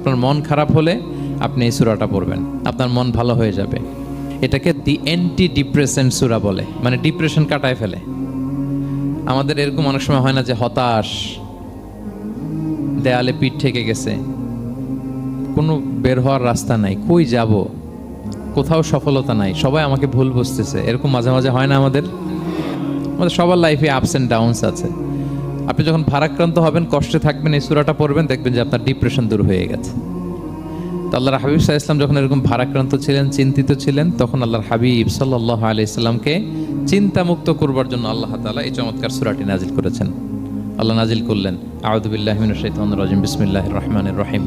আপনার মন খারাপ হলে আপনি এই সূরাটা পড়বেন, আপনার মন ভালো হয়ে যাবে। এটাকে দি অ্যান্টি ডিপ্রেসেন্ট সূরা বলে, মানে ডিপ্রেশন কাটায় ফেলে। আমাদের এরকম অনেক সময় হয় না যে হতাশ, দেয়ালে পিঠ ঠেকে গেছে, কোনো বের হওয়ার রাস্তা নাই, কই যাব, কোথাও সফলতা নাই, সবাই আমাকে ভুল বুঝতেছে, এরকম মাঝে মাঝে হয় না আমাদের? আমাদের সবার লাইফে আপস অ্যান্ড ডাউনস আছে। আপনি যখন ভারাক্রান্ত হবেন, কষ্টে থাকবেন, এই সূরাটা পড়বেন, দেখবেন যে আপনার ডিপ্রেশন দূর হয়ে গেছে। তো আল্লাহর হাবিব সাল্লাল্লাহু আলাইহি ওয়াসাল্লাম যখন এরকম ভারাক্রান্ত ছিলেন, চিন্তিত ছিলেন, তখন আল্লাহর হাবিব সাল্লাল্লাহু আলাইহি সাল্লামকে চিন্তামুক্ত করবার জন্য আল্লাহ তাআলা এই চমৎকার সূরাটি নাজিল করেছেন। আল্লাহ নাজিল করলেন, আউযু বিল্লাহি মিনাশ শাইতানির রাজিম, বিসমিল্লাহির রহমানির রহিম।